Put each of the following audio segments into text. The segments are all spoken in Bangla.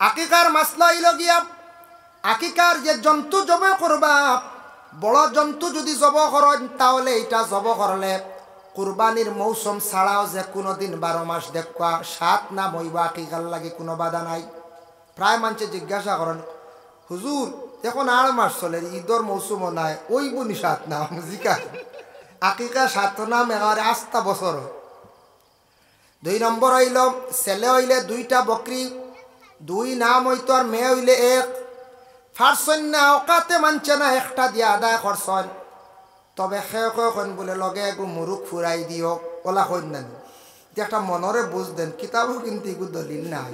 আকিকার মাসলা হইল গিয়া আকিকার যে জন্তু জব করবা, বড় জন্তু যদি জব করেন তাহলে এটা জব করলে কুরবানির মৌসুম ছাড়াও যে কোনো দিন 12 মাস দেখবা 7 নাম হইব, আকিকার লাগে কোনো বাধা নাই। প্রায় মানুষে জিজ্ঞাসা করেন, হুজুর এখন 8 মাস চলে, ঈদর মৌসুমও নাই, ওই বুনি 7 নাম জিকা আকিকা 7 নাম এগারে 8টা বছর। 2 নম্বর হইল ছেলে হইলে 2টা বকরি, 2 নাম হইতো, আর মেয়ে হইলে 1। ফারসন না ওকাতে মানছে না, একটা দিয়ে আদায় করছেন। তবে এখন বলে লগে একটু মুরুখ ফুরাই দিও, ওলা হইন না, একটা মনরে বুঝ দেন, কিতাবও কিন্তু এগুলো দলিল নাই।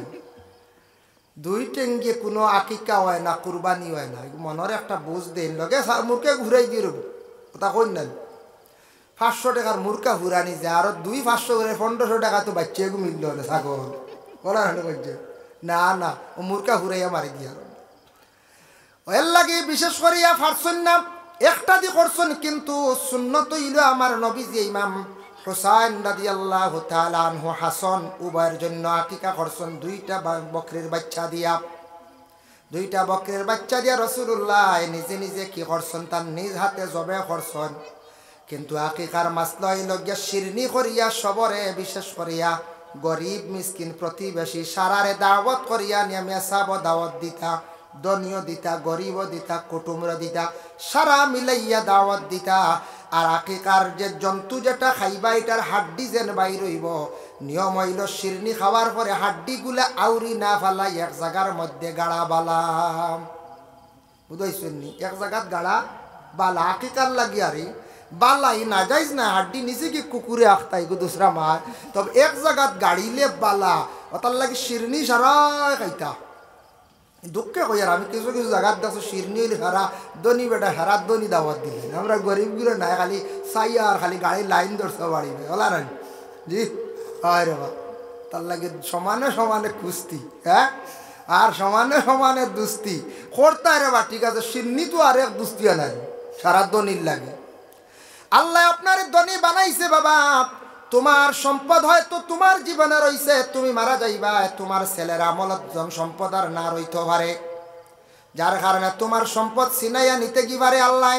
2 টেঙ্গে কোনো আকিকা হয় না, কুরবানি হয় না, মনরে একটা বুঝ দেন, লগে মুরকে ঘুরাই দিয়ে রব, ওটা হইন না। 500 টাকার মুরকা ঘুরানি যায়, আর 2-500 করে 1500 টাকা তো বাচ্চা এগু মিলল না ছাগল, বলা করছে না না, ও মুরকা ঘুরাইয়া মারি দিয়া। এর লাগে বিশেষ করিয়া ফারসন নাম একটা দি করছেন, কিন্তু সুন্নত হইল আমার নবীজি ইমাম হুসাইন রাদিয়াল্লাহু তাআলা আনহু হাসান উভয়ের জন্য আকিকা করছেন 2টা বকরির বাচ্চা দিয়া। 2টা বকরির বাচ্চা দিয়া রাসূলুল্লাহ নিজে নিজে কি করছেন, তার নিজ হাতে জবে করছেন। কিন্তু আকিকার মাসলা হইল গিয়া শিরনি করিয়া সবরে, বিশেষ করিয়া গরিব মিসকিন প্রতিবেশী সারারে দাওয়াত করিয়া নিয়ে মেসাব দাওয়াত দিতা, ধনীয় দিতা, গরিব দিতা, কুটুম্র দিতা, সারা মিলাইয়া দাওয়াত দিতা। আর আকিকার যে জন্তু যেটা খাইবা এটার হাড্ডি যেন বাইর হইব, নিয়ম হইল শিরনি খাওয়ার পরে হাড্ডিগুলা আউরি না ফালাই এক জায়গার মধ্যে গাড়া বালাম, বুঝাইছেন নি? এক জায়গাত গাড়া বালা আকিকার লাগি আরে বালাই না যাইজ না, হাড্ডি নিচে কি কুকুরে আখতাই গো দুসরা মার, তবে এক জায়গাত গাড়িলে বালা, ওটার লাগে শিরনি সারা খাইতা। দুঃখে কই আর আমি কিছু কিছু জায়গাত দেখো শিরনি হারা দনি বেটা হারা দনি দাওয়াত দিলেন, আমরা গরিবগুলো নাই খালি চাইয়া আর খালি গাড়ি লাইন ধরতে পারিবে, ওলা রানি জি আরে বা, তার লাগে সমানে সমানে কুস্তি, হ্যাঁ, আর সমানে সমানে দুস্তি করতে রে বা, ঠিক আছে শিরনি তো আর এক দুস্তিয়া নাই, সারা দনির লাগে। আল্লাহ আপনার ধনী বানাইছে বাবা, তোমার সম্পদ হয়তো তোমার জীবনে রইছে, তুমি মারা যাইবা, তোমার ছেলের আমলত সম্পদ আর না রইতে পারে, যার কারণে তোমার সম্পদ ছিনাইয়া নিতে কি পারে আল্লাহ।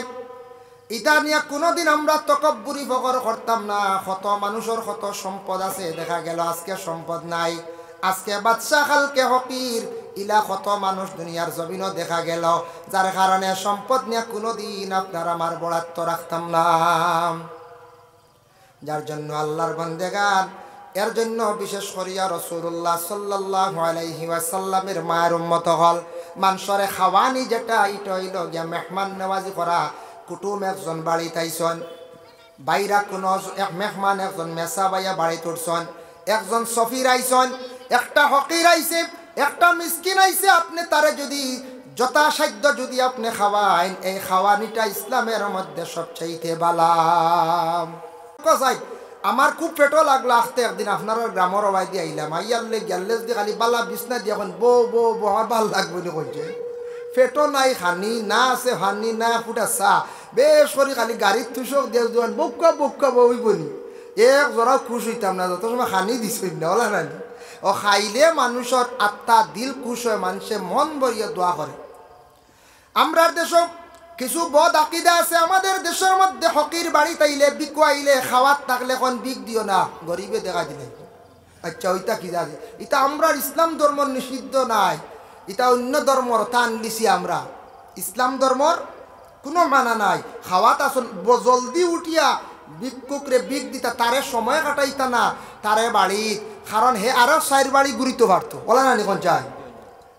এটা নিয়ে কোনোদিন আমরা তকব্বুরি ফকর করতাম না। কত মানুষের কত সম্পদ আছে, দেখা গেল আজকে সম্পদ নাই, আজকে বাদশা কালকে ফকির, ইলা কত মানুষ দুনিয়ার জমিনও দেখা গেল, যার কারণে সম্পদ নিয়ে কোনোদিন আপনার আমার বরাদ্দ রাখতাম না। যার জন্য আল্লাহর বান্দেগান, এর জন্য বিশেষ করিয়া রাসূলুল্লাহ সাল্লাল্লাহু আলাইহি ওয়াসাল্লামের মায়ের উম্মত হল মানুষরে খাওয়ানি, যেটা এটা হইল গিয়া মেহমান নেওয়াজি করা। কুটুম একজন বাড়ি তাইছন, বাইরা কোনো এক মেহমান একজন মেসা বাইয়া বাড়ি তুলছন, একজন সফির আইছন, একটা হকির আইছে, একটা মিসকিন আইছে, আপনি তারে যদি যথাসাধ্য যদি আপনি খাওয়াইন, এই খাওয়ানিটা ইসলামের মধ্যে সবচাইতে বালাম। আমার খুব পেটো লাগলো আসতে, একদিন আপনার গ্রামের অবাই দিয়ে আইলাম, আইয়ালে গ্যালেজ দিয়ে খালি বালা বিছনা দিয়ে এখন বো আমার ভাল লাগবে না কইছে, পেটো নাই, খানি না আছে, হানি না ফুটা চা, বেশ করে খালি গাড়ির তুষক দিয়ে দেওয়ান বক্কা বই বনি, এক জরা খুশ হইতাম না, যত সময় খানি দিছ না ওলা রানি। ও খাইলে মানুষের আত্মা দিল খুশ হয়, মানুষে মন ভরিয়া দোয়া করে। আমরা দেশ কিছু বদ আকিদা আছে, আমাদের দেশের মধ্যে হকির বাড়ি তাইলে বিকু আইলে খাওয়াত থাকলে এখন বিক দিও না, গরিবে দেখা দিলে। আচ্ছা ওইটা কি জানি, এটা আমরা ইসলাম ধর্ম নিষিদ্ধ নাই, এটা অন্য ধর্মর টান দিছি আমরা, ইসলাম ধর্মর কোনো মানা নাই। খাওয়াত আসুন জলদি উঠিয়া ভিক্ষুকরে বিক দিতা, তারে সময় কাটাইতা না তারে বাড়ি, কারণ হে আরো 4 বাড়ি ঘুরিতে পারতো, বলা না এখন চাই।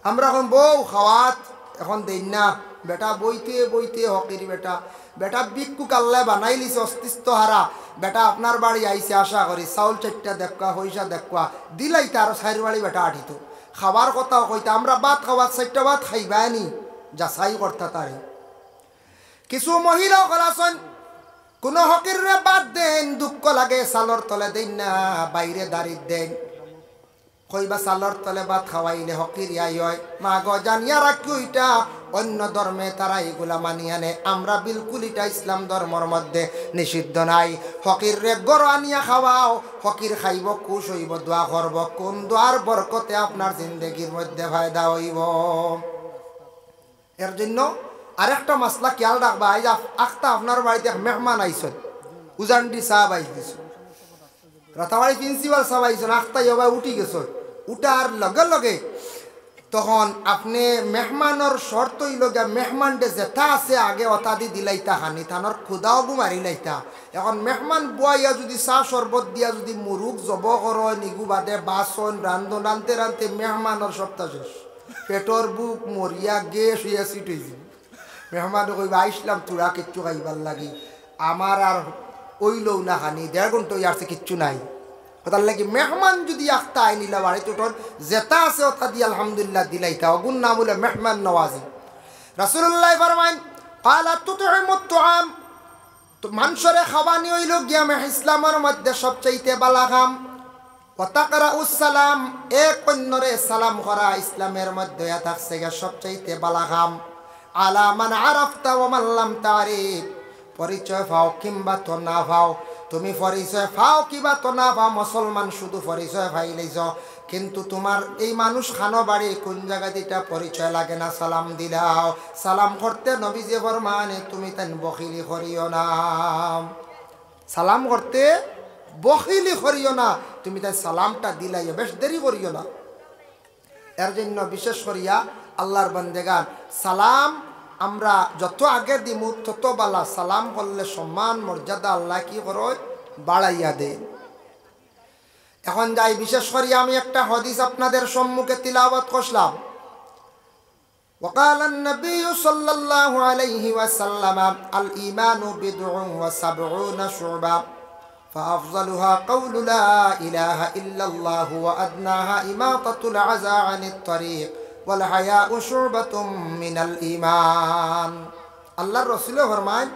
আমরা এখন বউ খাওয়াত এখন দেই না, বেটা বইতে হকির বেটা ভিক্ষুক আল্লাহ বানাই লিছে অস্তিত্ব হারা, বেটা আপনার বাড়ি আইসে আশা করি চাউল 4টা দেখা পয়সা দেখা দিলাইতে আরো 4 বাড়ি বেটা আঠিত খাবার কথাও কইতা, আমরা ভাত খাওয়াত 4টা ভাত খাইবানি যাচাই করতা তারে। কিছু মহিলাও করাছেন কোনো হকির রে বাদ দেন, দুঃখ লাগে চালর তলে দেন না, বাইরে দাঁড়িয়ে দেন, কইবা চালর তলে ভাত খাওয়াইলে হকিরিয়াই হয় মা গো জানিয়া রাখি ওইটা অন্য ধর্মে তারা এগুলা মানিয়ে আনে আমরা বিলকুল এটা ইসলাম ধর্মর মধ্যে নিষিদ্ধ নাই হকির রে গড় আনিয়া খাওয়াও হকির খাইব খুশ হইব দোয়া করব কোন দোয়ার বরকতে আপনার জিন্দগির মধ্যে ফায়দা হইব এর জন্য আরেকটা মাসলা খেয়াল রাখবা এই আখতা আপনার বাড়িতে মেহমান আইসন উজানটি সাহাব আইস রাতাবাড়ি প্রিন্সিপাল সাহেব আইসন আখতা ইবাই উঠি গেছ উঠার লগে লগে তখন আপনি মেহমানের শর্ত হইলগা মেহমানটে যেটা আছে আগে অতা দি দিলাইতা হানি থানোর খুদাও মারি লাইতা এখন মেহমান বুয়াইয়া যদি চাহ শরবত দিয়া যদি মুরুখ জব কর নিগু বাদে বাসন রান্ধন রানতে রানতে মেহমানের সপ্তাহ শেষ পেটর বুক মরিয়া গেস হইয়া সিট হয়েছে মেহমানে কইবা আইসলাম তোরা কিচ্ছু খাইবার লাগি আমার আর ওইলও না হানি 1.5 ঘন্টা আসছে কিচ্ছু নাই তার লাগি মেহমান যদি আখতা আই নিলা বাড়িতে উঠন যেটা আছে ওটা দিয়ে আলহামদুলিল্লাহ দিলাইতা অগুন নাম হলো মেহমান নওয়াজি রাসূলুল্লাহ ফরমাইন ক্বালা তুতইমুত তুআম তো মানুষরে খাওয়ানি হইল গিয়া ইসলামের মধ্যে সবচাইতে বালা কাম ওয়া তাকরাউস সালাম এক অন্যরে সালাম করা ইসলামের মধ্যে থাকছে গিয়া সবচাইতে বালা কাম আলা মান আরাফতা ওয়া মান লাম তারিফ পরিচয় পাও কিংবা তো না পাও তুমি পরিচয় পাও কিবা তো না পাও মুসলমান শুধু পরিচয় পাইলেছ কিন্তু তোমার এই মানুষ খানো বাড়ি কোন জায়গা দিটা পরিচয় লাগে না সালাম দিলাও সালাম করতে নবীজি ফরমানে তুমি তান বখিলি করিও না সালাম করতে বখিলি করিও না তুমি তাই সালামটা দিলাইও বেশ দেরি করিও না এর জন্য বিশেষ করিয়া আল্লাহর বান্দেগান সালাম আমরা যত আগে দিমু তত বালা সালাম করলে সম্মান মর্যাদা আল্লাহ কি করে বাড়াইয়া দেন এখন যাই বিশেষ করে আমি একটা হাদিস আপনাদের সম্মুখে তিলাওয়াত করলাম وقال النبي صلى الله عليه وسلم الإيمان بضع وسبعون شعبة فأفضلها قول لا إله إلا الله وأدناها إماطة العزى عن الطريق والحياء شعبة من الإيمان الله الرسول فرمان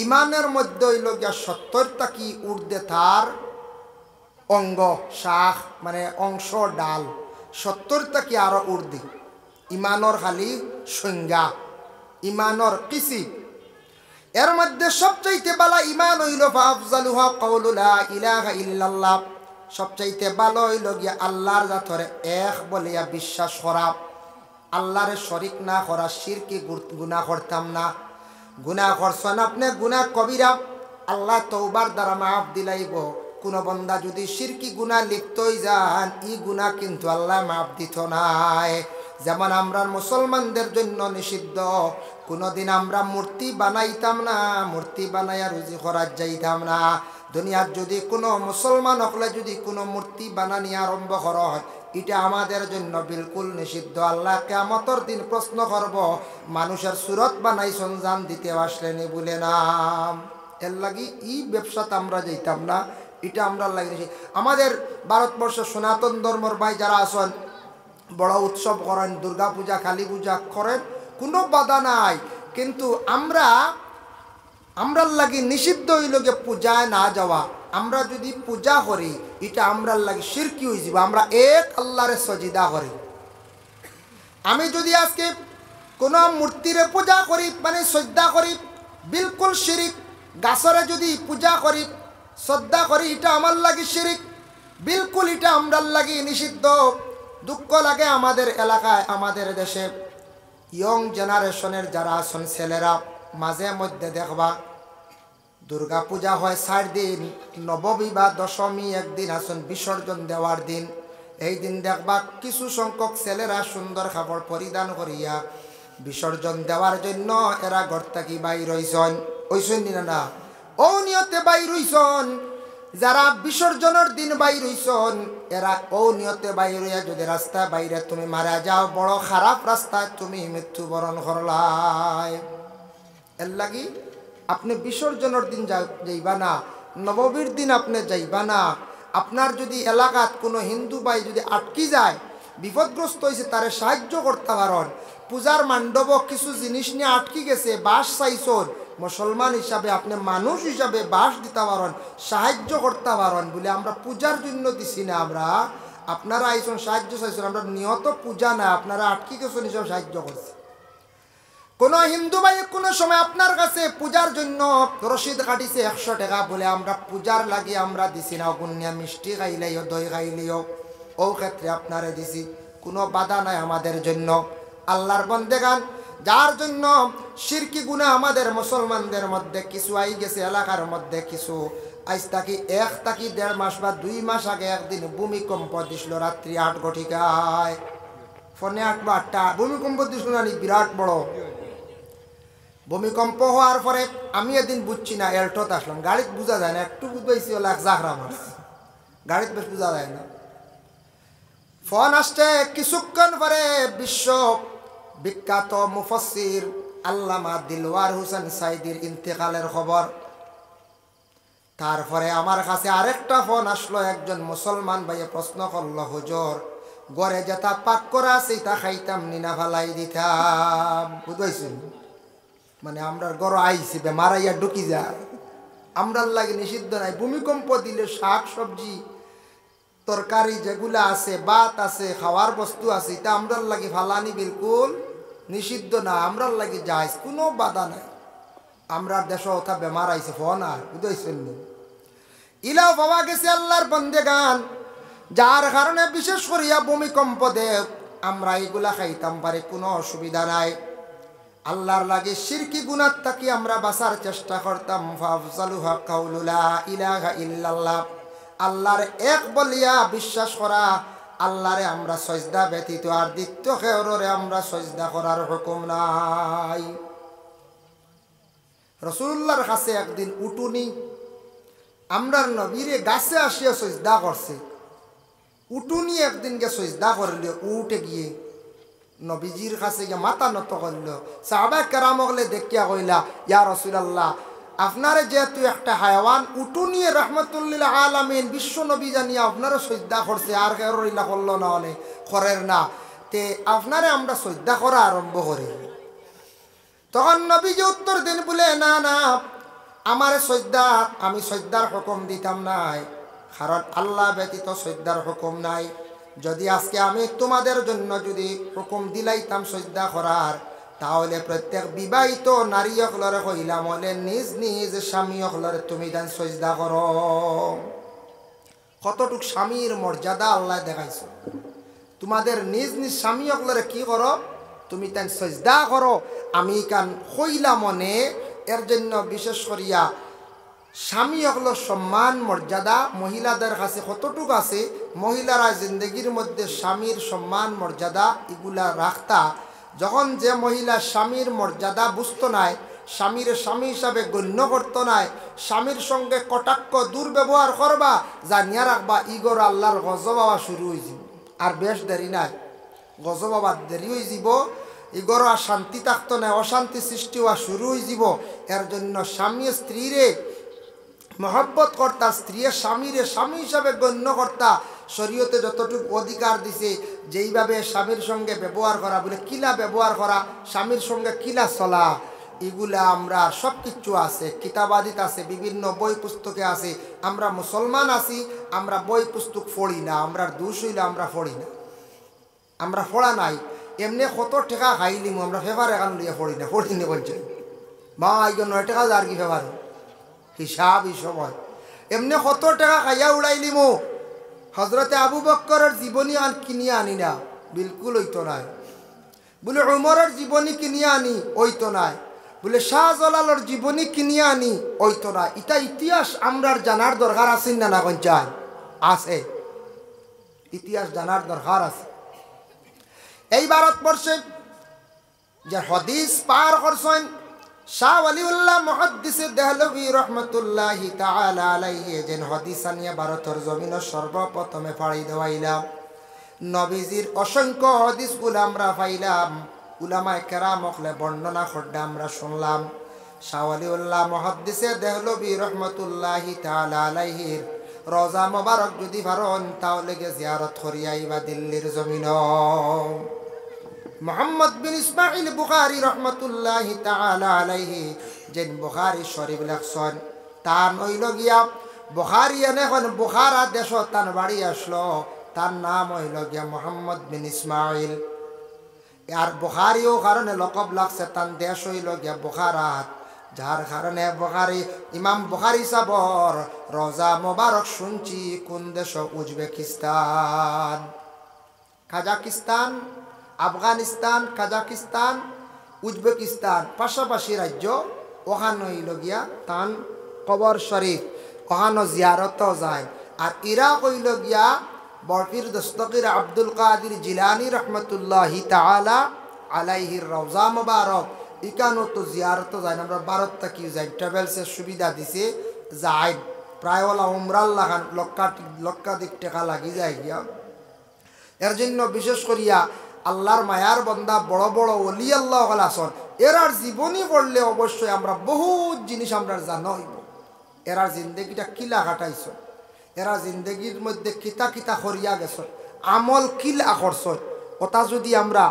ইমানের মধ্যে হইল গিয়া 70টা কি ঊর্ধ্বে তার অঙ্গ শাখ মানে অংশ ডাল 70টা কি আরো ঊর্ধ্বে ইমানর খালি সংজ্ঞা ইমানর কিসি এর মধ্যে সবচাইতে বালা ইমান হইল ফাফজালুহা কাউলু লা ইলাহা ইল্লাল্লাহ সবচাইতে ভালো হইল গিয়া আল্লাহর জাতরে এক বলিয়া বিশ্বাস করা আল্লাহরে শরীক না করা শিরকি গুনাহ করতাম না গুনাহ করছেন আপনি গুনাহ কবিরা আল্লাহ তওবার দ্বারা মাফ দিলাইব কোন বান্দা যদি শিরকি গুনাহ লিপ্ত হই যান এই গুনাহ কিন্তু আল্লাহ মাফ দিত নাই যেমন আমরা মুসলমানদের জন্য নিষিদ্ধ কোনদিন আমরা মূর্তি বানাইতাম না মূর্তি বানাইয়া রুজি করার যাইতাম না দুনিয়ার যদি কোনো মুসলমান হলে যদি কোনো মূর্তি বানানি আরম্ভ করা হয় এটা আমাদের জন্য বিলকুল নিষিদ্ধ আল্লাহ কিয়ামতের দিন প্রশ্ন করব মানুষের সুরত বানাইছেন জান দিতে আসলেনি বলে না এর লাগি এই ব্যবসাতে আমরা যাইতাম না এটা আমরা লাগি আমাদের ভারতবর্ষের সনাতন ধর্মের ভাই যারা আছেন বড় উৎসব করেন দুর্গা পূজা কালী পূজা করেন কোনো বাধা নাই কিন্তু আমরা লাগি নিষিদ্ধ হইল যে পূজায় না যাওয়া আমরা যদি পূজা করি এটা আমরা লাগি শিরকি হয়ে যাব আমরা এক আল্লাহরে সজিদা করি আমি যদি আজকে কোনো মূর্তিরে পূজা করি মানে শ্রদ্ধা করি বিলকুল শিরিক গাছরে যদি পূজা করি শ্রদ্ধা করি এটা আমার লাগি শিরিক বিলকুল এটা আমরা লাগি নিষিদ্ধ দুঃখ লাগে আমাদের এলাকায় আমাদের দেশে ইয়ং জেনারেশনের যারা আছেন ছেলেরা মাঝে মধ্যে দেখবা দুর্গা পূজা হয় 4 দিন নবমী বা দশমী একদিন আছেন বিসর্জন দেওয়ার দিন এই দিন দেখবা কিছু সংখ্যক ছেলেরা সুন্দর কাপড় পরিধান করিয়া বিসর্জন দেওয়ার জন্য এরা ঘর থেকে বাইর হইছেন ওইছেন না ও নিয়তে বাইর হইছেন যারা বিসর্জনের দিন বাইর হইছেন এরা ও নিয়তে বাইর হইয়া যদি রাস্তা বাইরে তুমি মারা যাও বড় খারাপ রাস্তায় তুমি মৃত্যুবরণ করলাই এর লাগি আপনি বিসর্জনের দিন যাইবা না নবমীর দিন আপনি যাইবা না আপনার যদি এলাকাত কোনো হিন্দু ভাই যদি আটকি যায় বিপদগ্রস্ত হয়েছে তারে সাহায্য করতে পারেন পূজার মণ্ডপ কিছু জিনিস নিয়ে আটকি গেছে বাস চাইছন মুসলমান হিসাবে আপনি মানুষ হিসাবে বাস দিতে পারেন সাহায্য করতে পারেন বলে আমরা পূজার জন্য দিছি না আপনারা আইসন সাহায্য চাইছেন, আমরা নিয়ত পূজা না, আপনারা আটকি গেছেন হিসাবে সাহায্য করছে। কোন হিন্দু ভাই কোনো সময় আপনার কাছে পূজার জন্য রসিদ কাটিছে 100 টাকা, বলে আমরা পূজার লাগে আমরা দিছি না, গুনিয়া মিষ্টি খাইলেও দই খাইলেও ও ক্ষেত্রে আপনারে দিছি, কোনো বাধা নাই আমাদের জন্য। আল্লাহর বন্দেগান, যার জন্য শিরকি গুনাহ আমাদের মুসলমানদের মধ্যে কিছু আই গেছে, এলাকার মধ্যে কিছু আজ তাকি 1 থেকে 1.5 মাস বা 2 মাস আগে একদিন ভূমিকম্প দিছিল রাত্রি 8 ঘটিকায়, ফোনে 8 বা 8টা ভূমিকম্প দিছিল না, বিরাট বড় ভূমিকম্প হওয়ার পরে আমি এদিন বুঝছি না, এল্টোতে আসলাম, গাড়িতে বোঝা যায় না, একটু বুঝাইছি হলো এক জাগরা মাছ, গাড়িতে বেশ বোঝা যায় না। ফোন আসছে কিছুক্ষণ পরে বিশ্ব বিখ্যাত মুফাসসির আল্লামা দিলওয়ার হোসেন সাইদির ইন্তেকালের খবর। তারপরে আমার কাছে আরেকটা ফোন আসলো, একজন মুসলমান ভাইয়ে প্রশ্ন করলো, হুজুর গড়ে যেটা পাক করা আছে তা খাইতাম নিনা ফালাই দিতাম, বুঝাইছেন? মানে আমরা গড় আইছি মারাইয়া ঢুকি যায়, আমরার লাগে নিষিদ্ধ নাই। ভূমিকম্প দিলে শাক সবজি তরকারি যেগুলা আছে, ভাত আছে, খাওয়ার বস্তু আছে, এটা আমরার লাগে ফালানি বিলকুল নিষিদ্ধ না, আমরার লাগে যাইস, কোনো বাধা নাই। আমরার দেশ ওঠা বেমার আইছে ফোন আর বুঝাইছেন নি, ইলাও পাওয়া গেছে আল্লাহর বন্দেগান, যার কারণে বিশেষ করিয়া ভূমিকম্প দেব আমরা এগুলা খাইতাম পারি, কোনো অসুবিধা নাই। আল্লাহর লাগে শিরকি গুনাহ থেকে আমরা বাঁচার চেষ্টা করতাম। ফাফজালুহা কাউলু লা ইলাহা ইল্লাল্লাহ, আল্লাহর এক বলিয়া বিশ্বাস করা, আল্লাহরে আমরা সজদা ব্যতীত আর দ্বিতীয় কেউরে আমরা সজদা করার হুকুম নাই। রাসূলুল্লাহর কাছে একদিন উটুনি আমরার নবীরে গাছে আসিয়া সজদা করছে, উটুনি একদিনকে সজদা করলে, উঠে গিয়ে নবীজির কাছে গিয়ে মাথা নত করল। সাহাবা কেরামগলে দেখিয়া কইলা, ইয়া রাসূলুল্লাহ, আপনারে যেহেতু একটা হায়াওয়ান উটুনিয়ে রহমতুল্লিল আলামিন বিশ্ব নবী জানিয়া আপনারা সজদা করছে, আর কেউরিলা করলো না, অনেক করের না, তে আপনারে আমরা সজদা করা আরম্ভ করি। তখন নবীজি উত্তর দিন বলে, না না, আমার সজদা, আমি সজদার হুকুম দিতাম নাই, কারণ আল্লাহ ব্যতীত সজদার হুকুম নাই। যদি আজকে আমি তোমাদের জন্য যদি হুকুম দিলাইতাম সজদা করার, তাহলে প্রত্যেক বিবাহিত নারী হলরে কইলাম হলে নিজ নিজ স্বামী হলরে তুমি দেন সজদা করো। কতটুক স্বামীর মর্যাদা আল্লাহ দেখাইছো, তোমাদের নিজ নিজ স্বামী হলরে কি করো, তুমি তেন সজদা করো। আমি কান কইলা মনে এর জন্য বিশেষ করিয়া স্বামী হলো সম্মান মর্যাদা মহিলাদের কাছে কতটুকু আছে, মহিলারা জিন্দগির মধ্যে স্বামীর সম্মান মর্যাদা এগুলা রাখতা, যখন যে মহিলা স্বামীর মর্যাদা বুঝতো নাই, স্বামীর স্বামী হিসাবে গণ্য করতো নাই, স্বামীর সঙ্গে কটাক্ষ দুর্ব্যবহার করবা, জানিয়া রাখবা ইগর আল্লাহর গজব হওয়া শুরু হয়ে যাব। আর বেশ দেরি নাই, গজব হওয়ার দেরি হয়ে যাব, ইগর আর শান্তি থাকতো না, অশান্তি সৃষ্টি হওয়া শুরু হয়ে যাব। এর জন্য স্বামী স্ত্রীরে মহব্বত কর্তা, স্ত্রীর স্বামীরে স্বামী হিসাবে গণ্য কর্তা, শরীয়তে যতটুকু অধিকার দিছে, যেইভাবে স্বামীর সঙ্গে ব্যবহার করা, বলে কিলা ব্যবহার করা, স্বামীর সঙ্গে কিলা চলা, এগুলা আমরা সব কিছু আছে, কিতাবাদিত আছে, বিভিন্ন বই পুস্তকে আছে। আমরা মুসলমান আছি, আমরা বই পুস্তক পড়ি না, আমরা দোষ হইলে আমরা পড়ি না, আমরা পড়া নাই। এমনি কত টাকা খাইলিম আমরা ফেভার এখান লিয়ে পড়ি না, পড়িনি বলছে মা, এই 9 টাকা আর কি ফেভার হিসাব এই সময়, এমনি কত টাকা খাইয়া উড়াইলিমো। হজরতে আবু বক্করের জীবনী আর কিনিয়া আনি না, বিলকুল হইতো নাই। বলে উমরের জীবনী কিনিয়া আনি, হইতো নাই। বলে শাহজালালের জীবনী কিনিয়া আনি, হইতো না। এটা ইতিহাস আমরার জানার দরকার আছে না, না কঞ্চায় আছে, ইতিহাস জানার দরকার আছে। এই ভারতবর্ষে যে হাদিস পার করছেন শাহ ওয়ালিউল্লাহ মুহাদ্দিস দেহলভী রহমতুল্লাহি তাআলা আলাইহি, যেন হাদিস আনিয়া ভারতের জমিনের সর্বপ্রথমে ফাড়ি দেওয়াইলাম। নবীজির অসংখ্য হাদিসগুলো আমরা পাইলাম, উলামায়ে কেরাম হকলে বর্ণনা করতে আমরা শুনলাম। শাহ ওয়ালিউল্লাহ মুহাদ্দিস দেহলভী রহমতুল্লাহি তাআলা আলাইহির রওজা মোবারক যদি পারেন, তাহলে গিয়ে জিয়ারত করিয়া আইবা দিল্লির জমিন। মোহাম্মদ বিন ইসমাইল বুখারী রহমতুল্লাহি তাআলা আলাইহি, যেন বুখারী শরীফ লেখছেন, তার নইল গিয়া বুখারী এখন বুখারা দেশ তার বাড়ি আসলো, তার নাম হইল গিয়া মোহাম্মদ বিন ইসমাইল। আর বুখারিও কারণে লকব লাগছে, তার দেশ হইল গিয়া বুখারাত, যার কারণে বুখারি ইমাম বুখারি সাবর রোজা মোবারক শুনছি কোন দেশ? Uzbekistan, Kazakhstan, Afghanistan, Kazakhstan, Uzbekistan পাশাপাশি রাজ্য। ওখানে হইল গিয়া তান কবর শরীফ, ওখানে জিয়ারতও যায়। আর ইরাক হইল গিয়া বরফির দস্তকির আব্দুল কাদির জিলানি রহমতুল্লাহি তাআলা আলাইহির রওজা মুবারক, ইকানো তো জিয়ারত যায়। আমরা ভারত থাকি যাই, ট্রাভেলসের সুবিধা দিছে, যাই প্রায় ওলা উমরাল লাগান লক্ষাধিক টাকা লাগি যায় গিয়া। এর জন্য বিশেষ করিয়া আল্লাহর মায়ার বন্দা বড় বড় ওলি আল্লাহ আসন, এরার জীবনী পড়লে অবশ্যই আমরা বহুত জিনিস আমরা জানা হইব। এরার জিন্দগিটা কিলা কাটাইছ, এরা জিন্দগির মধ্যে কিতা কিতা করিয়া গেছ, আমল কিলা করছ, ওটা যদি আমরা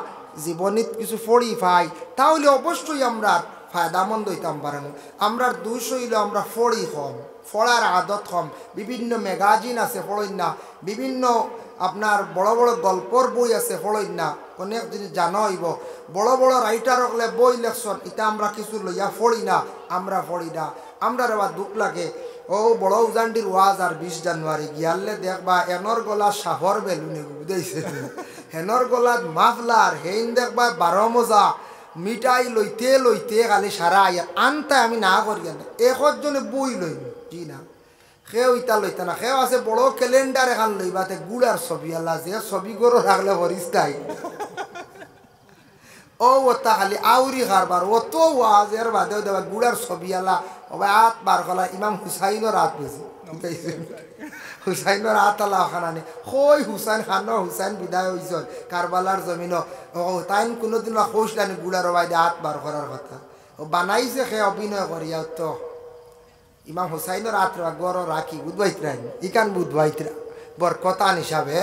জীবনীত কিছু পড়ি পাই তাহলে অবশ্যই আমরা ফায়দামন্দ হইতাম পারেন। আমরা দুইশ হইলে আমরা পড়ি কম, পড়ার আদত কম। বিভিন্ন ম্যাগাজিন আছে পড়ই না, বিভিন্ন আপনার বড় বড় গল্পর বই আছে পড়ই না, অনেক জিনিস জানা হইব। বড় বড় রাইটার হলে বই লেখছেন, এটা আমরা কিছু লইয়া পড়ি না, আমরা পড়ি না। আমরা এবার দুঃখ লাগে। ও বড় উজান্ডির ওয়াজ আর 20 জানুয়ারি গিয়ালে দেখবা এনর গলা সাহর বেলুনে বুঝাইছে, হেনর গলাত মাফলার, হেইন দেখবা 12 মজা মিঠাই লইতে লইতে খালি সারা আইয়া আনতে আমি না করি না। একজনে বই লইন কি না, সেও ইটা লইতে না। সেও আছে বড় ক্যালেন্ডার এখান লইবাতে গুড়ার ছবি, আল্লাহ যে ছবি গরো রাখলে ভরিস্তাই ও ওটা খালি আউরি কারবার, অত ওয়াজের বাদেও দেবা গুড়ার ছবি আলা ওবা আত বার কলা। ইমাম হুসাইনের হাত বেশি, হুসাইনের হাত আলা খানানি কই হুসাইন খান, হুসাইন বিদায় হয়েছ কারবালার জমিন। ও তাই কোনোদিন কৌশলানি গুড়ার বাইদে হাত বার করার কথা ও বানাইছে, সে অভিনয় করিয়া তো ইমাম হুসাইনের হাত গড় রাখি বুধবাইতরা, ইকান বুধবাইতরা বরকতান হিসাবে।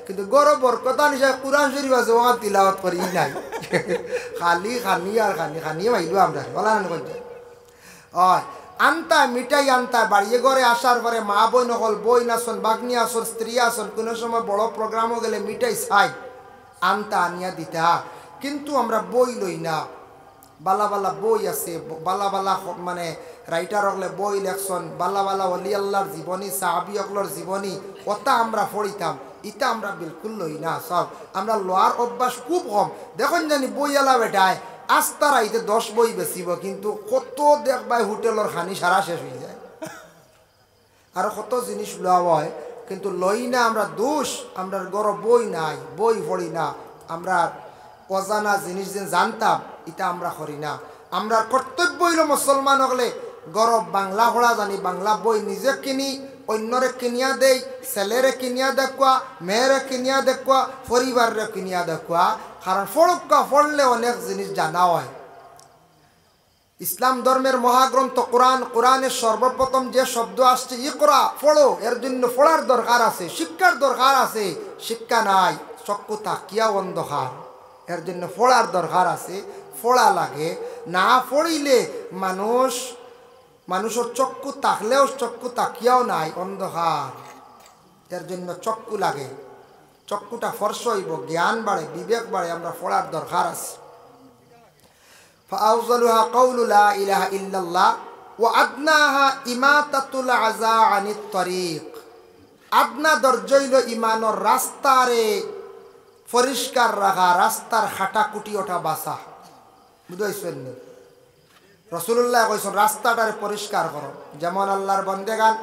কিন্তু গড় বরকতান হিসাবে কুরআন শরীফ আছে, ওখান তিলাওয়াত করি নাই, খালি খানি আর খানি খানি মাইলু আমরা বলা করছে। আনতা মিঠাই আনতা বাড়িয়ে ঘরে আসার পরে মা বই নকল বই নাচন, বাগনি আসন, স্ত্রী আসন, কোনো সময় বড় প্রোগ্রামও গেলে মিঠাই চাই আনতা আনিয়া দিতা। কিন্তু আমরা বই লই না। বালা বালা বই আছে, বালা বালা মানে রাইটার হকলে বই লেখছন, বালা বালা অলি আল্লাহর জীবনী, সাহাবি হকলর জীবনী, ওটা আমরা পড়িতাম। ইটা আমরা বিলকুল লই না। সব আমরা লোয়ার অভ্যাস খুব কম। দেখুন জানি বই আলা বেটায় আস্তার আইতে 10 বই বেচিব, কিন্তু কত দেখবাই হোটেলের খানি সারা শেষ হয়ে যায়, আর কত জিনিস লওয়া হয় কিন্তু লই না। আমরা দোষ, আমরা গরব বই নাই, বই পড়ি না। আমরা অজানা জিনিস যে জানতাম এটা আমরা করি না। আমরা কর্তব্য হইল মুসলমান হলে গরব বাংলা পড়া জানি, বাংলা বই নিজে কিনি, অন্যরে কিনিয়া দেই, ছেলেরে কিনিয়া দেখুয়া, মেয়েরে কিনিয়া দেখুয়া, পরিবারের কিনিয়া দেখুয়া। কারণ ফড়কা পড়লে অনেক জিনিস জানা হয়। ইসলাম ধর্মের মহাগ্রন্থ কোরআন, কোরআনের সর্বপ্রথম যে শব্দ আসছে ইকরা, পড়ো, এর জন্য পড়ার দরকার আছে, শিক্ষার দরকার আছে। শিক্ষা নাই, চক্ষু তাকিয়া অন্ধকার, এর জন্য পড়ার দরকার আছে, পড়া লাগে। না পড়িলে মানুষের চক্ষু তাকলেও চক্ষু তাকিয়াও নাই, অন্ধকার। এর জন্য চক্ষু লাগে, চক্ষুটা ফর্স হইব, জ্ঞান বাড়ে, বিবেক বাড়ে। আমরা পড়ার দরকার আছে। ফাআউযালুহা কাউলু লা ইলাহা ইল্লাল্লাহ ওয়া আদনাহা ইমাতাতুল আযা আনিত তরিক। আদনা দরজা হইল ইমানের রাস্তারে পরিষ্কার রাখা, রাস্তার খাটাকুটি ওঠা বাসা। বুঝাইছেন নি? রাসূলুল্লাহ কইছেন রাস্তাটারে পরিষ্কার করো। যেমন আল্লাহর বন্দেগান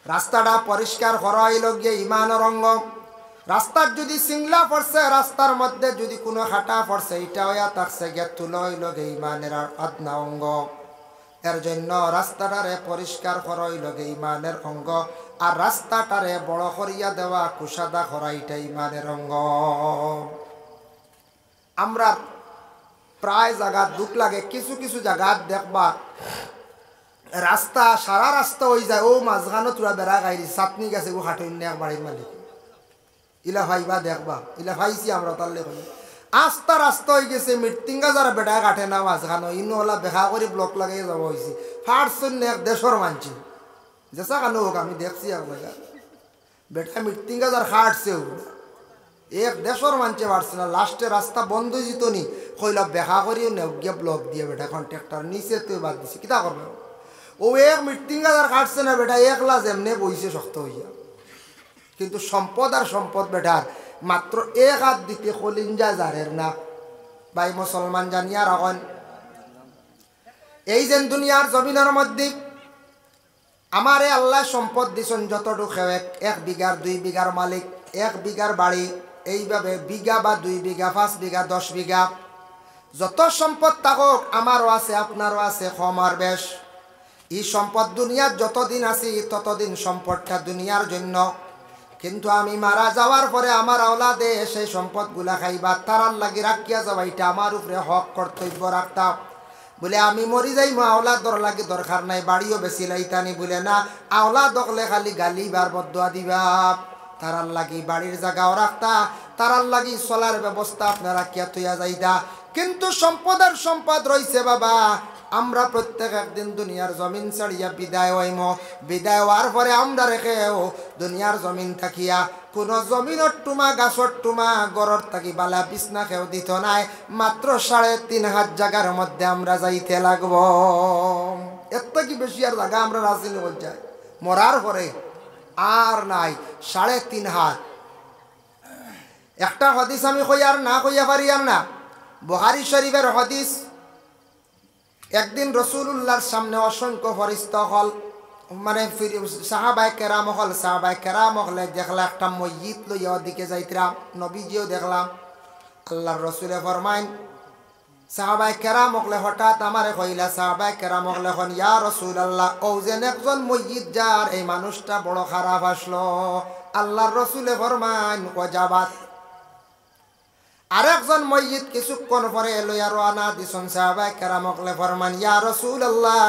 রাস্তাটা পরিষ্কার করা হইল গিয়ে ইমানের অঙ্গ। রাস্তার যদি সিংলা পড়ছে, রাস্তার মধ্যে যদি কোনো খাটা পড়ছে, এটা হইয়া থাকছে গিয়ে তুলো হইল গে ইমানের আদনা অঙ্গ। এর জন্য রাস্তাটারে পরিষ্কার করা হইল গে ইমানের অঙ্গ। আর রাস্তাটারে বড় করিয়া দেওয়া, কুশাদা করা, এটা ইমানের অঙ্গ। আমরা প্রায় জায়গা দুঃখ লাগে, কিছু কিছু জায়গা দেখবা রাস্তা সারা রাস্তা হয়ে যায়, ও মাঝখানো তোরা বেড়া গাইরি চাটনি গেছে ও হাঁটুন এক বাড়ির মালিক ইলা ভাইবা দেখবা, ইলা ভাইছি আমরা তাহলে কই আস্তা রাস্তা হয়ে গেছে, মৃত্যুঙ্গা যারা বেটা কাটে না মাঝখানো ইনো ওলা দেখা করে ব্লক লাগাই যাব হয়েছি। ফার্স্ট এক দেশের মানছি যেসা কানো হোক, আমি দেখছি এক জায়গা বেটা মৃত্যুঙ্গাজার খাটছেও এক দেশের মানছে পারছে না, লাস্টে রাস্তা বন্ধ যেত নি, কইল বেহা করিও নেগিয়া ব্লক দিয়ে বেটা কন্ট্রাক্টর নিচে তুই বাদ দিছে কিতা করবে। ও এক মৃত্যুঙ্গাজার খাটছে না বেটা, একলা যেমনে বইছে শক্ত হইয়া। কিন্তু সম্পদ আর সম্পদ বেটার মাত্র এক হাত দিতে কলিঞ্জা জারের না। ভাই মুসলমান জানিয়া রাখেন, এই যে দুনিয়ার জমিনের মধ্যে আমারে আল্লাহ সম্পদ দিছেন যতটুকু, এক বিঘার 2 বিঘার মালিক, 1 বিঘার বাড়ি, এইভাবে বিঘা বা 2 বিঘা 5 বিঘা 10 বিঘা যত সম্পদ থাকুক আমারও আছে আপনারও আছে কম আর বেশ। এই সম্পদ দুনিয়ার যতদিন আছি ততদিন সম্পদটা দুনিয়ার জন্য, কিন্তু আমি মারা যাওয়ার পরে আমার আওলাদে সেই সম্পদগুলা খাইবা, তারার লাগি রাখিয়া যাওয়া এটা আমার উপরে হক কর্তব্য রাখতাম। বলে আমি মরি যাই আওলাদর লাগে দরকার নাই, বাড়িও বেশি লাইতানি। বলে না, আওলাদ হলে খালি গালি বার বদুয়া দিবা, তারার লাগি বাড়ির জায়গাও রাখতা, তারার লাগি চলার ব্যবস্থা আপনারা রাখিয়া তুইয়া যাইতা। কিন্তু সম্পদের সম্পদ রইছে বাবা, আমরা প্রত্যেক একদিন দুনিয়ার জমিন ছাড়িয়া বিদায় হইম। বিদায় হওয়ার পরে আমরা রেখেও দুনিয়ার জমিন থাকিয়া কোন জমিনের টুমা গাছর টুমা গড়র থাকি বালা বিছনা খেও দিত নাই, মাত্র 3.5 হাত জায়গার মধ্যে আমরা যাইতে লাগব। এত কি বেশি আর জায়গা আমরা রাজি হয়ে যাই মরার পরে আর নাই। 3.5 হাত। একটা হাদিস আমি কইয়ার না কইয়া পারি আর না, বুখারী শরীফের হাদিস। একদিন রাসূলুল্লাহর সামনে অসংখ্য ফেরেশতা হল, মানে সাহাবায়ে কেরাম হল, সাহাবায়ে কেরাম হলে দেখলা একটা মসজিদ লইয়া ওদিকে যাইতরাম, নবীজিও দেখলাম। আল্লাহর রাসূলে ফরমাইন সাহাবায়ে কেরাম হলে হঠাৎ আমারে কইলা, সাহাবায়ে কেরাম হলে হন ইয়া রাসূলুল্লাহ, ও যেন একজন মসজিদ যার এই মানুষটা বড় খারাপ আসলো। আল্লাহর রাসূলে ফরমাইন ওয়াজাবাত। আরেকজন মসজিদ কিছুক্ষণ পরে লইয়া রওনা দিছেন, সাহাবায়ে কেরাম হলে ফরমান ইয়া রাসূলুল্লাহ,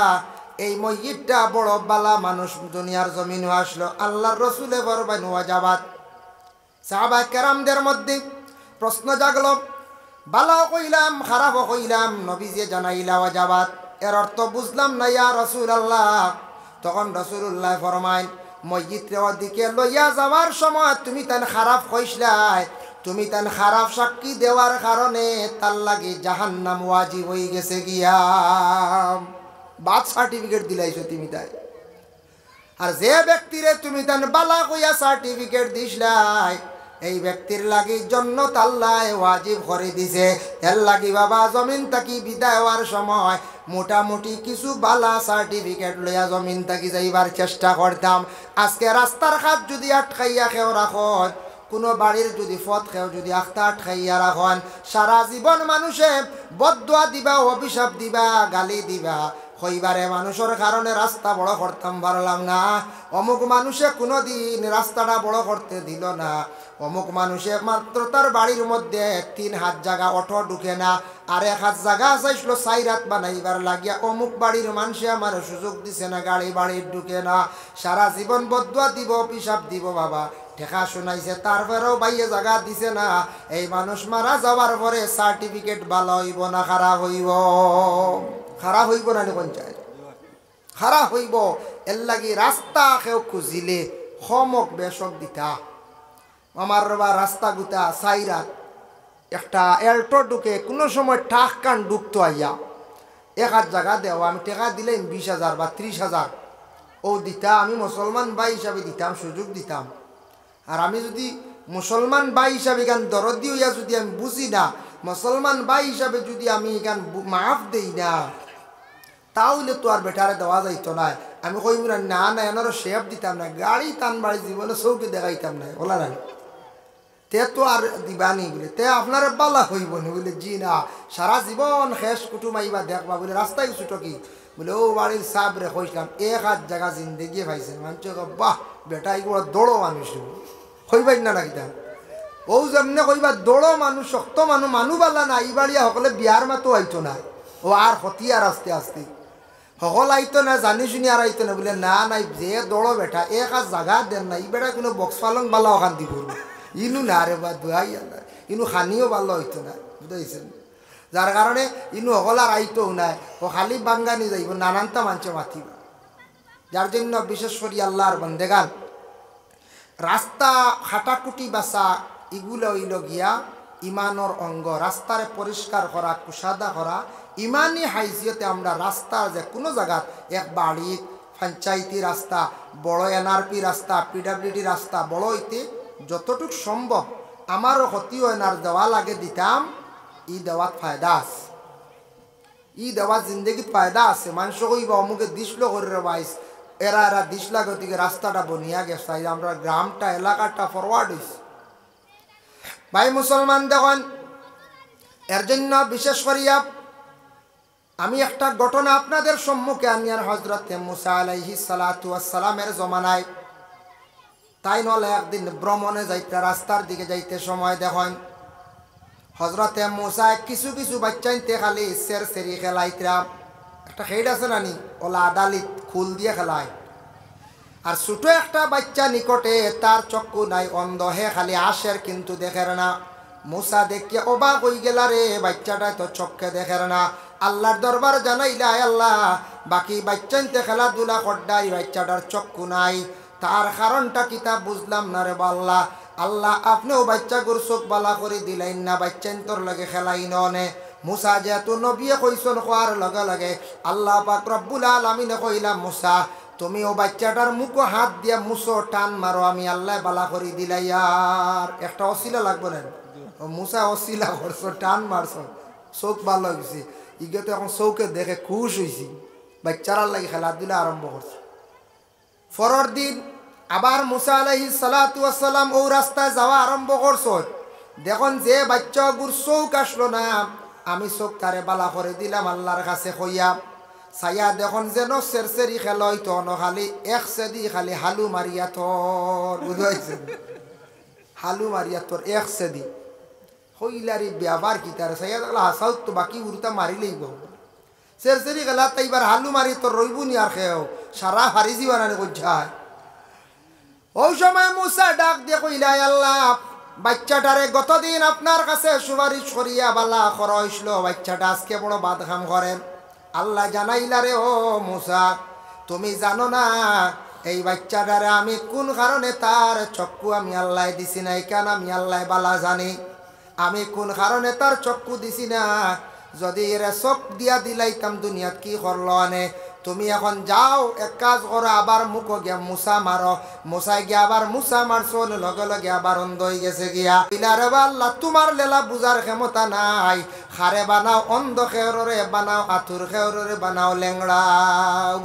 এই মসজিদটা বড় বালা মানুষ দুনিয়ার জমিনে আসলো। আল্লাহর রাসূলে ফরমাইন ওয়াজাবাত। সাহাবায়ে কেরামদের মধ্যে প্রশ্ন জাগলো, বালাও কইলাম খারাপও কইলাম, নবীজি জানাইলা ওয়াজাবাত, এর অর্থ বুঝলাম না ইয়া রাসূলুল্লাহ। তখন রাসূলুল্লাহ ফরমাইন মসজিদের দিকে লইয়া যাওয়ার সময় তুমি তান খারাপ কইছলাই, তুমি তান খারাপ সাক্ষী দেওয়ার কারণে তার লাগি জাহান্নাম ওয়াজিব হয়ে গেছে গিয়া, বাদ সার্টিফিকেট দিলাইছো তুমি তাই। আর যে ব্যক্তিরে তুমি তান বালা কইয়া সার্টিফিকেট দিছলাই, এই ব্যক্তির লাগি জান্নাত আল্লাহ ওয়াজিব করে দিছে। এর লাগি বাবা জমিন থাকি বিদায় হওয়ার সময় মোটামুটি কিছু বালা সার্টিফিকেট লইয়া জমিন থাকি যাইবার চেষ্টা করতাম। আজকে রাস্তার ঘাট যদি আটকাইয়া খেও রাখন, কোনো বাড়ির যদি পথ খেও যদি আখতা আটকাইয়া রাখন, সারা জীবন মানুষে বদদুয়া দিবা, অভিশাপ দিবা, গালি দিবা, হইবারে মানুষের কারণে রাস্তা বড় করতাম পারলাম না, অমুক মানুষে কোনো দিন রাস্তাটা বড় করতে দিল না, অমুক মানুষে মাত্র তার বাড়ির মধ্যে 3 হাত জায়গা অটো ঢুকে না, আর 1 হাত জায়গা চাইছিল 4 হাত বানাইবার লাগিয়া, অমুক বাড়ির মানুষে আমার সুযোগ দিছে না, গাড়ি বাড়ির ঢুকে না, সারা জীবন বদদুয়া দিব, অভিশাপ দিব বাবা, ঠেকা শোনাইছে, তারপরেও বাইয়ে জায়গা দিছে না। এই মানুষ মারা যাওয়ার পরে সার্টিফিকেট ভালো হইব না খারাপ হইব? খারাপ হইব না পঞ্চায়েত খারাপ হইব। এর লাগি রাস্তা কেউ খুঁজিলে সমক বেশক দিতা। আমার বা রাস্তা গুতা 4 হাত, একটা এল্টো ঢুকে কোনো সময় ঠাক কান ঢুকতো আইয়া 1 হাত জায়গা দেওয়া, আমি টাকা দিলে 20,000 বা 30,000 ও দিতা, আমি মুসলমান ভাই হিসাবে দিতাম, সুযোগ দিতাম। আর আমি যদি মুসলমান ভাই হিসাবে এখান দরদি হইয়া যদি আমি বুঝি না, মুসলমান ভাই হিসাবে যদি আমি এখান মাফ দেই না, তাহলে তো আর বেটারে দেওয়া যাইতো না। আমি কইব না না না এনারও শেপ দিতাম না, গাড়ি টান বাড়ি জীবনে চৌকে দেখাইতাম না, ওলা না তে তো আর দিবানি বলে, তে আপনার বালা হইব না বলে, জি না সারা জীবন শেষ কুটুম আইবা দেখবা বলে, রাস্তায় ছুটো কি বলে, ও বাড়ির সাপ রে কইসলাম 1 হাত জায়গা জিন্দগি পাইছে। মানুষ বাহ বেটা এগুলো দৌড়ো মানুষ হইবাই না নাকিতা, ও যেমনে কইবা দৌড়ো মানুষ, শক্ত মানুষ, মানুবালা না, এই বাড়িয়া সকলে বিয়ার মাতো আইতো না, ও আর হতি আর আস্তে আস্তে সকল আইতো না, জানি শুনি আর আইতো না বলে, না নাই যে দৌড়ো বেটা 1 হাত জায়গা দেন না, এই বেটা কোনো বক্স পালং বালা ওখান দিব ইনু না রে বা দুয়াই আল্লাহ, ইনু খানিও ভালো হইতো না, বুঝাইছেন? যার কারণে ইনু সকল আর আইতো নাই, ও খালি বাঙ্গানি যাইব, নানানটা মানুষে মাতিব। যার জন্য বিশেষ করি আল্লাহর বন্দেগান রাস্তা হাঁটাকুটি বাসা এগুলো হইল গিয়া ইমানর অঙ্গ। রাস্তারে পরিষ্কার করা, কুসাদা করা ইমানি হাইজিয়তে আমরা রাস্তা যে কোনো জায়গাত এক বাড়ি পঞ্চায়েতি রাস্তা, বড় এনআরপি রাস্তা, পিডাব্লিউডি রাস্তা বড় হইতে যতটুক সম্ভব আমারও ক্ষতিও এনার দেওয়া লাগে দিতাম। ই দেওয়াত ফায়দা আছে, ই দেওয়াত জিন্দগিত ফায়দা আছে। মানুষ কইবা অমুকে দিসলো করে বাইস, এরা দিসলা গতিকে রাস্তাটা বনিয়া গেছে, আমরা গ্রামটা এলাকাটা ফরওয়ার্ড হয়েছে। ভাই মুসলমান দেখেন, এর জন্য বিশেষ করিয়া আমি একটা ঘটনা আপনাদের সম্মুখে আনিয়ার হজরতে মুসা আলাইহিস সালাতু ওয়াস সালামের জমানায় তাই নলে একদিন ভ্রমণে যাইতে রাস্তার দিকে যাইতে সময় দেখেন হজরতে মুসা কিছু কিছু বাচ্চাইতে খালি সের সেরি খেলাইতরা। একটা খেড আছে নানি ওলা আদালিত খুল দিয়ে খেলায়, আর ছোট একটা বাচ্চা নিকটে তার চক্ষু নাই, অন্ধ হে খালি আসের কিন্তু দেখের না। মুসা দেখিয়া অবাক হয়ে গেল, রে বাচ্চাটা তো চক্ষে দেখের না। আল্লাহর দরবার জানাইলা, আল্লাহ বাকি বাচ্চাইতে খেলাধুলা করডাই বাচ্চাটার চক্ষু নাই, তার কারণটা কিতা বুঝলাম না রে বাল্লা। আল্লাহ আপনিও বাচ্চা গুর চোখ বালা করে দিলেন না, বাচ্চাইন তোর লগে খেলাই নে। মুসা যেহেতু নবিয়ে কইসন কোয়ার লগে লগে আল্লাহ পাক রব্বুল আলামিনে কইলাম, মুসা তুমি ও বাচ্চাটার মুখো হাত দিয়া মুসো টান মারো, আমি আল্লাহ বালা করে দিলাই। আর একটা অশিলা লাগবে না, ও মুসা অশিলা করছো, টান মারছো, চোখ ভালো হয়েছে। ইগে তো এখন চৌকে দেখে খুশ হয়েছি, বাচ্চারার লাগে খেলাধুলা আরম্ভ করছে। পরের দিন আবার মুসা আলাইহিস সালাতু ওয়াস সালাম ও রাস্তায় যাওয়া আরম্ভ করছো। দেখুন যে বাচ্চা গুর চৌক আসলো না, আমি চোখ তারে বালা করে দিলাম আল্লাহর কাছে কইয়া। ছায়া দেখুন যেন সেরসেরি খেল হইতো ন, খালি এক সেদি খালি হালু মারিয়া তোর বুঝাইছে, হালু মারিয়া তোর এক সেদি হইলারি ব্যবহার কি তার ছায়া দেখলা হাসাও তো বাকি উড়তা মারি লইব। সেরসেরি খেলা তাই এবার হালু মারি তোর রইব নি আর খেয়েও সারা হারি জীবানানি করছায়। ওই সময় মুসা ডাক দিয়ে কইলা, আল্লাহ বাচ্চাটারে গতদিন আপনার কাছে সুপারিশ করিয়া বালা করা হইছিল, বাচ্চাটা আজকে বড় বাদখাম করেন। আল্লাহ জানাইলা, রে ও মুসা তুমি জানো না এই বাচ্চাটারে আমি কোন কারণে তার চক্ষু আমি আল্লাহ দিছি না, কেন আমি আল্লাহ বালা জানি। আমি কোন কারণে তার চক্ষু দিছি না, যদি এরা চোখ দিয়া দিলাইতাম দুনিয়াত কি করলো আনে। তুমি এখন যাও এক কাজ করো, আবার মুখো গিয়া মুসা মারো। মুসাই গিয়া আবার মুসা মারছো, লগে লগে আবার অন্ধ হয়ে গেছে গিয়া। পিলারে আল্লাহ তোমার লেলা বুঝার ক্ষমতা নাই, খারে বানাও অন্ধ খেয়রে বানাও, আতুর খেয়রে বানাও ল্যাংড়া।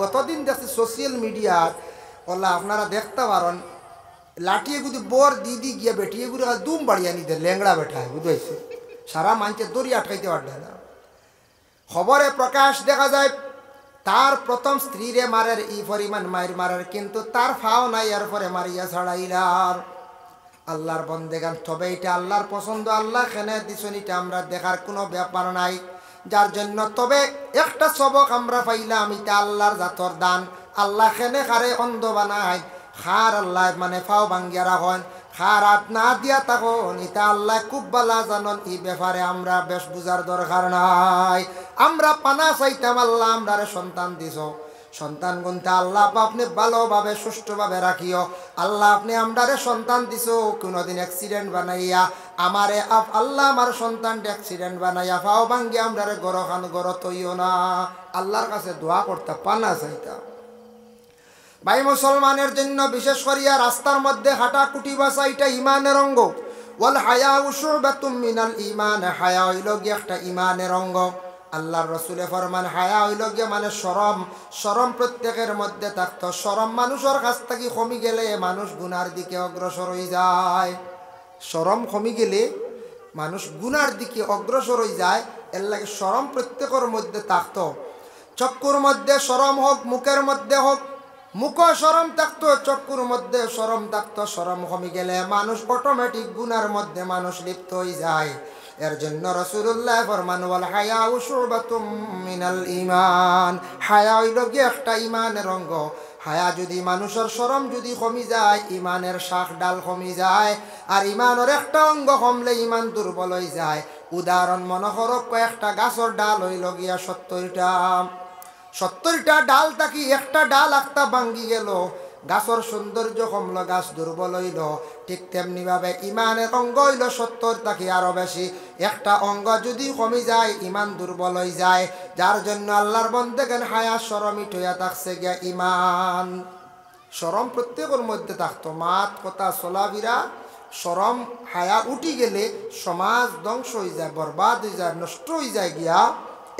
গতদিন দেখছি সোশ্যাল মিডিয়ার ওলা আপনারা দেখতে পারেন, লাঠিয়ে গুদি বোর দিদি গিয়া বেটিয়ে গুলো দুম বাড়িয়ে নিতে ল্যাংড়া বেঠায় বুঝাইছে, সারা মানছে দড়ি আটকাইতে পারবে না। খবরে প্রকাশ দেখা যায় তার প্রথম স্ত্রীরে মারের ই পরিমাণ মায়ের মারের, কিন্তু তার ফাও নাই, এরপরে মারিয়া ছাড়াইলার। আল্লাহর বন্দেগান, তবে এটা আল্লাহর পছন্দ, আল্লাহ খেনে দিছন, এটা আমরা দেখার কোনো ব্যাপার নাই। যার জন্য তবে একটা সবক আমরা পাইলাম, এটা আল্লাহর জাতর দান। আল্লাহ খেনে খারে অন্ধ বানায়, খার আল্লাহ মানে ফাও ভাঙ্গিয়া রাখেন, খার হাত না দিয়া তখন এটা আল্লাহ খুব বালা জানন। এই ব্যাপারে আমরা বেশ বুঝার দরকার নাই। আমরা পানা চাইতাম আল্লাহ আমরা সন্তান দিছ, সন্তান গুনতে আল্লাহ আপনি ভালোভাবে সুষ্ঠুভাবে রাখিও। আল্লাহ আপনি আমরারে সন্তান দিছ, কোনোদিন অ্যাক্সিডেন্ট বানাইয়া আমারে আল্লাহ আমার সন্তানটা অ্যাক্সিডেন্ট বানাইয়া ফাও ভাঙ্গি আমরারে গড় খান গড় তৈও না। আল্লাহর কাছে দোয়া করতাম, পানা চাইতাম। ভাই মুসলমানের জন্য বিশেষ করিয়া রাস্তার মধ্যে হাঁটা কুটি বাসা এটা ইমানের অঙ্গ। ওয়াল হায়াউ শুবাতুম মিনাল ঈমান, হায়া হইল গিয়ে একটা ইমানের অঙ্গ। আল্লাহর রাসূলে ফরমান হায়া হইল গিয়ে মানে শরম, শরম প্রত্যেকের মধ্যে থাকতো। শরম মানুষের কাছ থেকে কমি গেলে মানুষ গুনার দিকে অগ্রসর হয়ে যায়। শরম কমি গেলে মানুষ গুনার দিকে অগ্রসর হয়ে যায়, এর লাগে শরম প্রত্যেকের মধ্যে থাকতো। চক্ষুর মধ্যে শরম হোক, মুখের মধ্যে হোক, মুখ শরম থাকতো, চক্ষুর মধ্যে শরম থাকতো। শরম কমে গেলে মানুষ অটোমেটিক গুনার মধ্যে মানুষ লিপ্ত হয়ে যায়। এর জন্য রাসূলুল্লাহ ফরমান ওয়াল হায়াউ শুবাতুম মিনাল ঈমান, হায়া হইল গিয়ে একটা ঈমানের অঙ্গ। হায়া যদি মানুষের শরম যদি কমে যায়, ঈমানের শাখ ডাল কমে যায়। আর ঈমানের একটা অঙ্গ কমলে ঈমান দুর্বল হয়ে যায়। উদাহরণ মনে করো, কয়েকটা গাছের ডাল হইল গিয়া 70টা ডাল থাকি একটা ডাল একটা ভাঙ্গি গেল, গাছর সৌন্দর্য কমলো, গাছ দুর্বল হইল। ঠিক তেমনিভাবে ইমানের অঙ্গ হইল 70 থাকি আরো বেশি। একটা অঙ্গ যদি কমে যায় ইমান দুর্বল হয়ে যায়। যার জন্য আল্লাহর বন্দেগণ হায়া শরম ইটইয়া থাকছে গিয়া ইমান। শরম প্রত্যেকের মধ্যে থাকতো, মাত কথা চলাফেরা শরম হায়া উঠি গেলে সমাজ ধ্বংস হয়ে যায়, বরবাদ হয়ে যায়, নষ্ট হয়ে যায় গিয়া।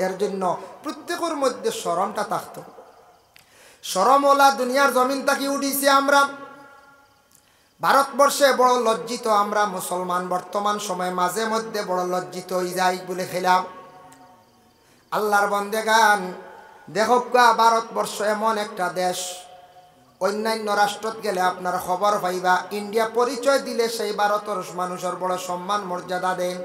এর জন্য প্রত্যেকের মধ্যে শরমটা থাকতো। শরমওয়ালা দুনিয়ার জমিন থাকি উঠিছি আমরা। ভারতবর্ষে বড় লজ্জিত আমরা মুসলমান বর্তমান সময়ে মাঝে মধ্যে বড় লজ্জিত হয়ে যাই বলে খেলাম। আল্লাহর বন্দেগান দেখকা, ভারতবর্ষ এমন একটা দেশ, অন্যান্য রাষ্ট্রত গেলে আপনার খবর পাইবা, ইন্ডিয়া পরিচয় দিলে সেই ভারতের মানুষের বড় সম্মান মর্যাদা দেন।